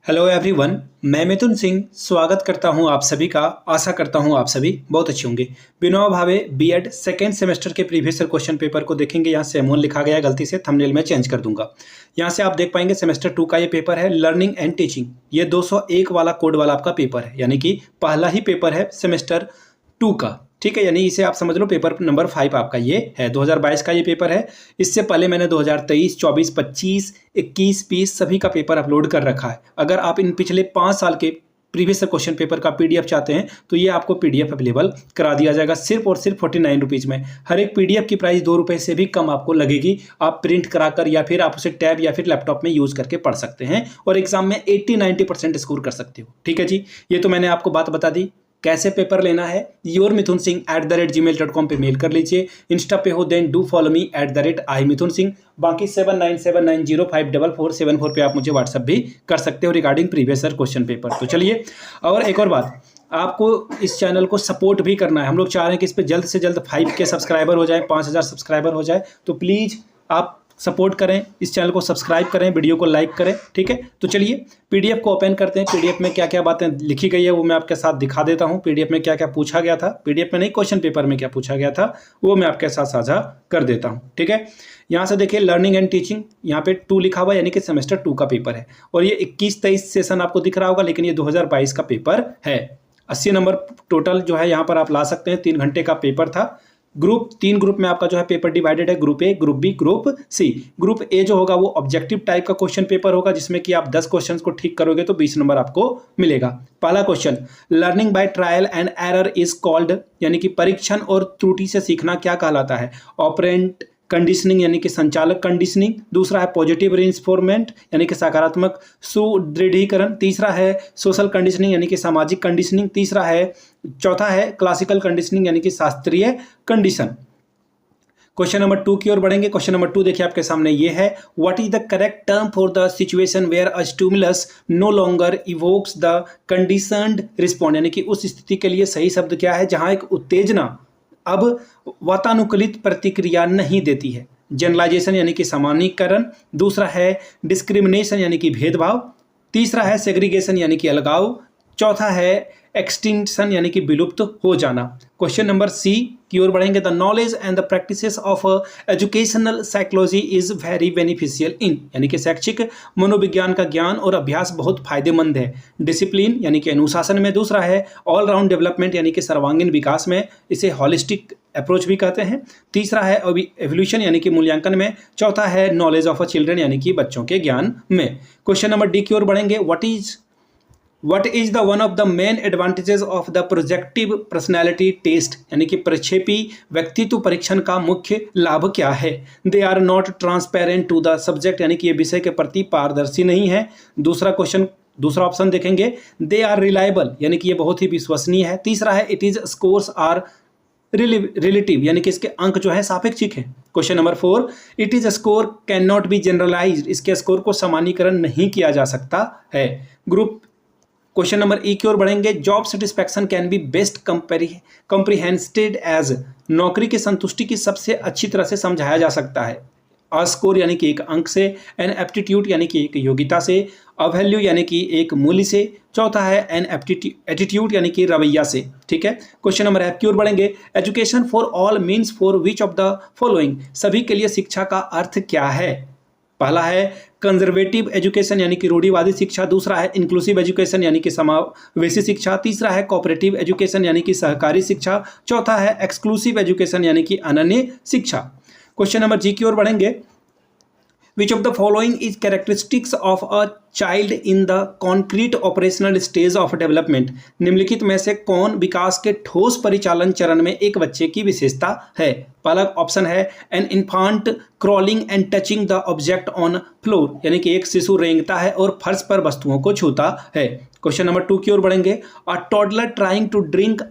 Hello everyone, मैं मिथुन सिंह स्वागत करता हूं आप सभी का। आशा करता हूं आप सभी बहुत अच्छे होंगे। बिना भावे बीएड सेकेंड सेमेस्टर के प्रीवियस ईयर क्वेश्चन पेपर को देखेंगे। यहाँ सेमोन लिखा गया है, गलती से थंबनेल में चेंज कर दूंगा। यहाँ से आप देख पाएंगे सेमेस्टर 2 का ये पेपर है, लर्निंग एंड टीचिंग। ये 201 वाला कोड वाला आपका पेपर है, यानी कि पहला ही पेपर है सेमेस्टर 2 का। ठीक है, यानी इसे आप समझ लो पेपर नंबर 5 आपका ये है। 2022 का ये पेपर है। इससे पहले मैंने 2023, 24, 25, 21, 20 सभी का पेपर अपलोड कर रखा है। अगर आप इन पिछले 5 साल के प्रीवियस क्वेश्चन पेपर का पीडीएफ चाहते हैं तो ये आपको पीडीएफ अवेलेबल करा दिया जाएगा सिर्फ और सिर्फ 49 रुपीज़ में। हर एक पीडीएफ की प्राइस 2 रुपये से भी कम आपको लगेगी। आप प्रिंट कराकर या फिर आप उसे टैब या फिर लैपटॉप में यूज़ करके पढ़ सकते हैं और एग्जाम में 80-90% स्कोर कर सकते हो। ठीक है जी, ये तो मैंने आपको बात बता दी। कैसे पेपर लेना है, yourmithunSingh@gmail.com पे मेल कर लीजिए। इंस्टा पे हो then do follow me @iMithunSingh। बाकी 7979905447 पे आप मुझे व्हाट्सअप भी कर सकते हो regarding previous year question paper. तो चलिए, और एक और बात, आपको इस चैनल को सपोर्ट भी करना है। हम लोग चाह रहे हैं कि इस पर जल्द से जल्द 5K सब्सक्राइबर हो जाए, 5000 सब्सक्राइबर हो जाए। तो प्लीज़ आप सपोर्ट करें, इस चैनल को सब्सक्राइब करें, वीडियो को लाइक करें। ठीक है, तो चलिए पीडीएफ को ओपन करते हैं। पीडीएफ में क्या क्या बातें लिखी गई है वो मैं आपके साथ दिखा देता हूं। पीडीएफ में क्या क्या पूछा गया था, पीडीएफ में नहीं, क्वेश्चन पेपर में क्या पूछा गया था वो मैं आपके साथ साझा कर देता हूं। ठीक है, यहाँ से देखिए लर्निंग एंड टीचिंग, यहाँ पे 2 लिखा हुआ है, यानी कि सेमेस्टर 2 का पेपर है। और ये 21-23 सेशन आपको दिख रहा होगा, लेकिन ये 2022 का पेपर है। 80 नंबर टोटल जो है यहाँ पर आप ला सकते हैं। 3 घंटे का पेपर था। 3 ग्रुप में आपका जो है पेपर डिवाइडेड है, group A, group B, group C. Group A जो होगा वो ऑब्जेक्टिव टाइप का क्वेश्चन पेपर होगा, जिसमें कि आप 10 क्वेश्चंस को ठीक करोगे तो 20 नंबर आपको मिलेगा। पहला question, learning by trial and error is called, यानी कि परीक्षण और त्रुटि से सीखना क्या कहलाता है? ऑपरेंट कंडीशनिंग, यानी कि संचालक कंडीशनिंग। दूसरा है पॉजिटिव रिइंफोर्समेंट, यानी कि सकारात्मक सुदृढ़ीकरण। तीसरा है सोशल कंडीशनिंग, यानी कि सामाजिक कंडीशनिंग। चौथा है क्लासिकल कंडीशनिंग, यानी कि शास्त्रीय कंडीशन। क्वेश्चन नंबर 2 की ओर बढ़ेंगे। क्वेश्चन नंबर 2 देखिए आपके सामने ये है, what is the correct term for the situation where a stimulus no longer evokes the conditioned respond, यानी कि उस स्थिति के लिए सही शब्द क्या है जहां एक उत्तेजना अब वातानुकूलित प्रतिक्रिया नहीं देती है? जनरलाइजेशन, यानी कि सामान्यीकरण। दूसरा है डिस्क्रिमिनेशन, यानी कि भेदभाव। तीसरा है सेग्रीगेशन, यानी कि अलगाव। चौथा है एक्सटिंक्शन, यानी कि विलुप्त हो जाना। क्वेश्चन नंबर सी की ओर बढ़ेंगे। The knowledge and the practices of educational psychology is very beneficial in, यानी कि शैक्षिक मनोविज्ञान का ज्ञान और अभ्यास बहुत फायदेमंद है। डिसिप्लिन, यानी कि अनुशासन में। दूसरा है ऑल राउंड डेवलपमेंट, यानी कि सर्वांगीण विकास में, इसे हॉलिस्टिक अप्रोच भी कहते हैं। तीसरा है एवोल्यूशन, यानी कि मूल्यांकन में। चौथा है नॉलेज ऑफ अ चिल्ड्रन, यानी कि बच्चों के ज्ञान में। क्वेश्चन नंबर डी की ओर बढ़ेंगे। What is the one of the main advantages of the projective personality test, यानी कि प्रक्षेपी व्यक्तित्व परीक्षण का मुख्य लाभ क्या है? They are not transparent to the subject, यानी कि ये विषय के प्रति पारदर्शी नहीं है। दूसरा ऑप्शन देखेंगे, they are reliable, यानी कि ये बहुत ही विश्वसनीय है। तीसरा है it is scores are relative, यानी कि इसके अंक जो है सापेक्षिक है। Question number 4, it is score can not be generalised, इसके स्कोर को सामान्यीकरण नहीं किया जा सकता है। क्वेश्चन नंबर ई की ओर बढ़ेंगे। Job satisfaction can be best comprehended as, नौकरी की संतुष्टि की सबसे अच्छी तरह से समझाया जा सकता है। अ स्कोर, यानी कि एक अंक से। एन एप्टीट्यूड, यानी कि एक योग्यता से। अ वैल्यू, यानी कि एक मूल्य से। चौथा है एन एटीट्यूड, यानी कि रवैया से। ठीक है, क्वेश्चन नंबर एफ की ओर बढ़ेंगे। Education for all means for which of the following, सभी के लिए शिक्षा का अर्थ क्या है? पहला है कंजर्वेटिव एजुकेशन, यानी कि रूढ़िवादी शिक्षा। दूसरा है इंक्लूसिव एजुकेशन, यानी कि समावेशी शिक्षा। तीसरा है कोऑपरेटिव एजुकेशन, यानी कि सहकारी शिक्षा। चौथा है एक्सक्लूसिव एजुकेशन, यानी कि अनन्य शिक्षा। क्वेश्चन नंबर जी की ओर बढ़ेंगे। Which of the following is characteristics of a child in the concrete operational stage of development? निम्नलिखित में से कौन विकास के ठोस परिचालन चरण में एक बच्चे की विशेषता है? पहला ऑप्शन है an infant crawling and touching the object on floor, यानी कि एक शिशु रेंगता है और फर्श पर वस्तुओं को छूता है। क्वेश्चन नंबर 2 की ओर बढ़ेंगे। A toddler trying to drink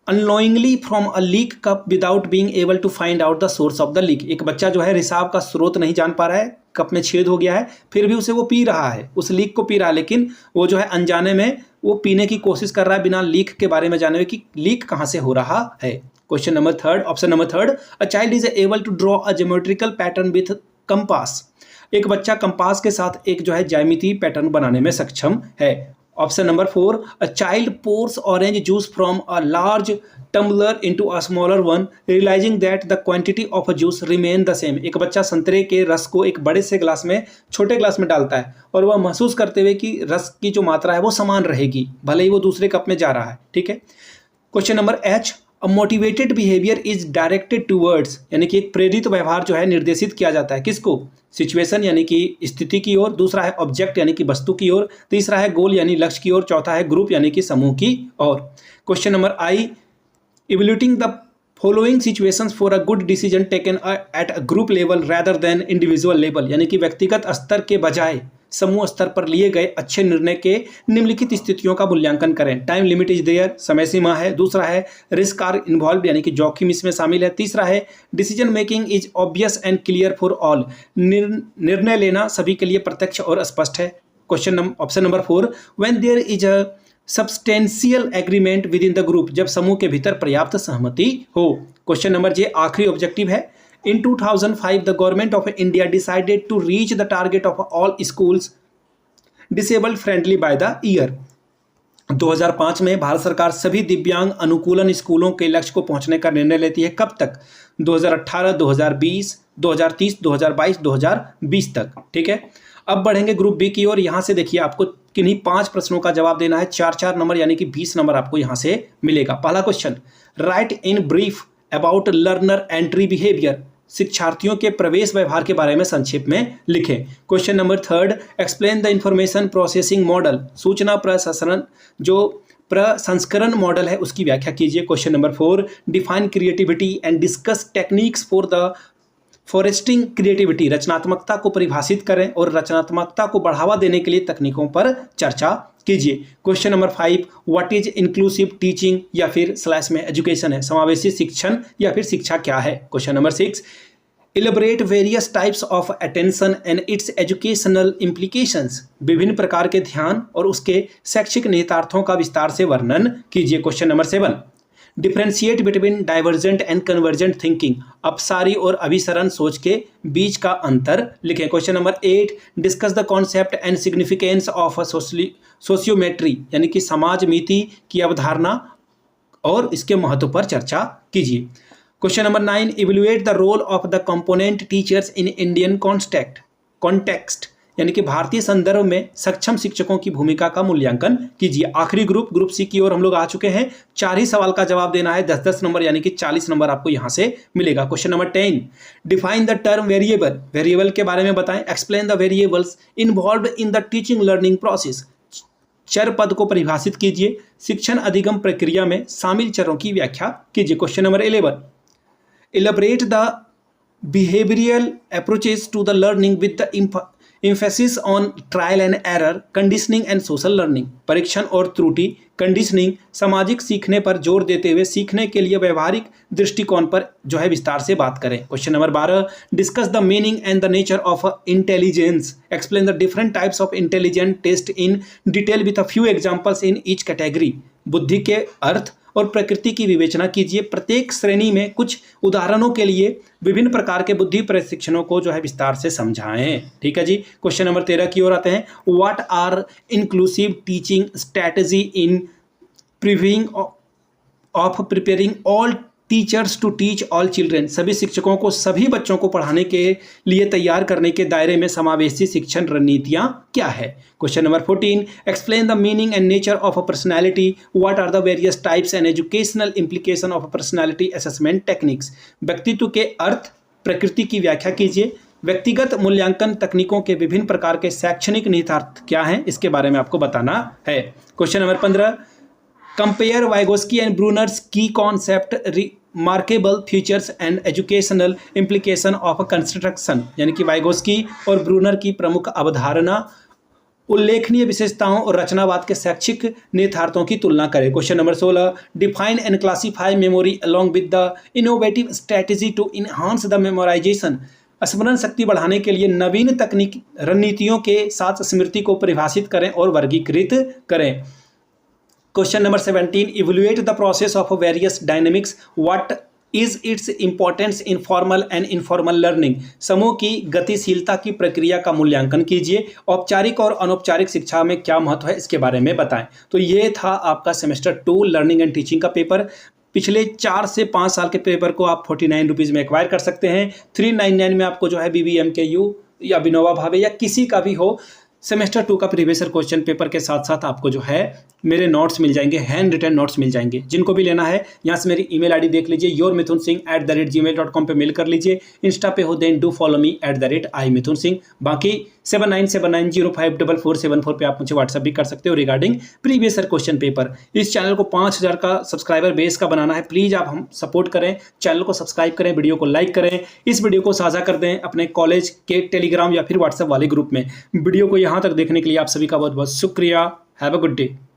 unknowingly from a leak cup without being able to find out the source of the leak, एक बच्चा जो है रिसाव का स्रोत नहीं जान पा रहा है, कप में छेद हो गया है, फिर भी उसे वो पी रहा है, उस लीक को पी रहा है, लेकिन वो जो है अनजाने में वो पीने की कोशिश कर रहा है बिना लीक के बारे में जाने हुए कि लीक कहाँ से हो रहा है। Question number 3, option number 3, a child is able to draw a geometrical pattern with compass, एक बच्चा कंपास के साथ एक जो है ज्यामिति पैटर्न बनाने में सक्षम है। Option number 4, a child pours orange juice from a large tumbler into a smaller one realising that the quantity of a juice remain the same. एक बच्चा संतरे के रस को एक बड़े से ग्लास में छोटे ग्लास में डालता है और वह महसूस करते हुए कि रस की जो मात्रा है वो समान रहेगी, भले ही वो दूसरे कप में जा रहा है। ठीक है। Question number H, a motivated behaviour is directed towards, यानी कि एक प्रेरित व्यवहार जो है निर्देशित किया जाता है किसको? सिचुएशन यानी कि स्थिति की ओर, दूसरा है ऑब्जेक्ट यानी कि वस्तु की ओर, तीसरा है गोल यानी लक्ष्य की ओर, चौथा है ग्रुप यानी कि समूह की ओर। Question number I, evaluating the following situations for a good decision taken at a group level rather than individual level, यानी कि व्यक्तिगत स्तर के बजाय समूह स्तर पर लिए गए अच्छे निर्णय के निम्नलिखित स्थितियों का मूल्यांकन करें। टाइम लिमिट इज देयर, समय सीमा है, दूसरा है रिस्क आर इन्वॉल्व यानी कि जोखिम इसमें शामिल है, तीसरा है decision making is obvious and clear for all, निर्णय लेना सभी के लिए प्रत्यक्ष और स्पष्ट है। Option number 4, when there is a substantial agreement within the group, जब समूह के भीतर पर्याप्त सहमति हो। क्वेश्चन नंबर J आखिरी ऑब्जेक्टिव है। In 2005, the government of India decided to reach the target of all schools disabled friendly by the year. 2005 में भारत सरकार सभी दिव्यांग अनुकूलन स्कूलों के लक्ष्य को पहुंचने का निर्णय लेती है। कब तक? 2018, 2020, 2030, 2022, 2020 तक। ठीक है। अब बढ़ेंगे ग्रुप बी की ओर। यहाँ से देखिए आपको किन्हीं 5 प्रश्नों का जवाब देना है। 4-4 नंबर यानी कि 20 नंबर आपको यहाँ से मिलेगा। पहला question, right in brief about learner entry behaviour, शिक्षार्थियों के प्रवेश व्यवहार के बारे में संक्षेप में लिखें। Question number 3, explain the information processing model, सूचना प्रसंस्करण मॉडल है उसकी व्याख्या कीजिए। Question number 4, define creativity and discuss techniques for the foresting creativity, रचनात्मकता को परिभाषित करें और रचनात्मकता को बढ़ावा देने के लिए तकनीकों पर चर्चा कीजिए। Question number 5, what is inclusive teaching या फिर स्लैश में एजुकेशन है, समावेशी शिक्षण या फिर शिक्षा क्या है। Question number 6, elaborate various types of attention and it's educational implications, विभिन्न प्रकार के ध्यान और उसके शैक्षिक निहितार्थों का विस्तार से वर्णन कीजिए। Question number 7, differentiate between divergent and convergent thinking, अपसारी और अभिसरण सोच के बीच का अंतर लिखें। Question number 8, discuss the concept and significance of sociometry, यानी कि समाज मिति की अवधारणा और इसके महत्व पर चर्चा कीजिए। Question number 9, evaluate the role of the component teachers in Indian context, यानी कि भारतीय संदर्भ में सक्षम शिक्षकों की भूमिका का मूल्यांकन कीजिए। आखिरी ग्रुप सी की ओर हम लोग आ चुके हैं। 4 ही सवाल का जवाब देना है, 10-10 नंबर यानी कि 40 नंबर आपको यहां से मिलेगा। Question number 10, define the term variable, variable के बारे में बताएं। Explain the variables involved in the teaching learning process, चर पद को परिभाषित कीजिए। शिक्षण अधिगम प्रक्रिया में शामिल चरों की व्याख्या कीजिए। Question number 11, elaborate the behavioural approaches to the learning with the emphasis on trial and error, conditioning and social learning, परीक्षण और त्रुटि, कंडीशनिंग, सामाजिक सीखने पर जोर देते हुए सीखने के लिए व्यवहारिक दृष्टिकोण पर जो है विस्तार से बात करें। Question number 12, discuss the meaning and the nature of intelligence, explain the different types of intelligent test in detail with a few examples in each category, बुद्धि के अर्थ और प्रकृति की विवेचना कीजिए। प्रत्येक श्रेणी में कुछ उदाहरणों के लिए विभिन्न प्रकार के बुद्धि प्रशिक्षणों को जो है विस्तार से समझाएं। ठीक है जी। क्वेश्चन नंबर 13 की ओर आते हैं। What are inclusive teaching strategy in preparing all teachers to teach all children, सभी शिक्षकों को सभी बच्चों को पढ़ाने के लिए तैयार करने के दायरे में समावेशी शिक्षण रणनीतियां क्या है। Question number 14, explain the meaning and nature of a personality, what are the various types and educational implication of a personality assessment techniques, व्यक्तित्व के अर्थ प्रकृति की व्याख्या कीजिए। व्यक्तिगत मूल्यांकन तकनीकों के विभिन्न प्रकार के शैक्षणिक निहितार्थ क्या हैं, इसके बारे में आपको बताना है। Question number 15, compare Vygotsky and Bruner's की concept remarkable features and educational implication of construction, यानी कि वाइगोस्की और ब्रूनर की प्रमुख अवधारणा, उल्लेखनीय विशेषताओं और रचनावाद के शैक्षिक निहितार्थों की तुलना करें। Question number 16, define and classify memory along with the innovative strategy to enhance the memorisation, स्मरण शक्ति बढ़ाने के लिए नवीन तकनीक रणनीतियों के साथ स्मृति को परिभाषित करें और वर्गीकृत करें। Question number 17, evaluate the process of various dynamics, what is its importance in formal and informal learning. समूह की गतिशीलता की प्रक्रिया का मूल्यांकन कीजिए। औपचारिक और अनौपचारिक शिक्षा में क्या महत्व है इसके बारे में बताएं। तो ये था आपका सेमेस्टर 2 लर्निंग एंड टीचिंग का पेपर। पिछले 4 से 5 साल के पेपर को आप 49 रुपीज़ में एक्वायर कर सकते हैं। 399 में आपको जो है BBMKU या विनोबा भावे या किसी का भी हो, सेमेस्टर 2 का प्रीवियस ईयर क्वेश्चन पेपर के साथ साथ आपको जो है मेरे नोट्स मिल जाएंगे, हैंड रिटन नोट्स मिल जाएंगे। जिनको भी लेना है यहाँ से मेरी ईमेल आईडी देख लीजिए, yourmithunsingh@gmail.com पे मेल कर लीजिए। इंस्टा पे हो then do follow me @imithunsingh। बाकी 7979054474 पे आप मुझे व्हाट्सअप भी कर सकते हो regarding previous year question paper. इस चैनल को 5000 का सब्सक्राइबर बेस का बनाना है। प्लीज़ आप हम सपोर्ट करें, चैनल को सब्सक्राइब करें, वीडियो को लाइक करें, इस वीडियो को साझा कर दें अपने कॉलेज के टेलीग्राम या फिर व्हाट्सएप वाले ग्रुप में। वीडियो को यहाँ तक देखने के लिए आप सभी का बहुत बहुत शुक्रिया। Have a good day.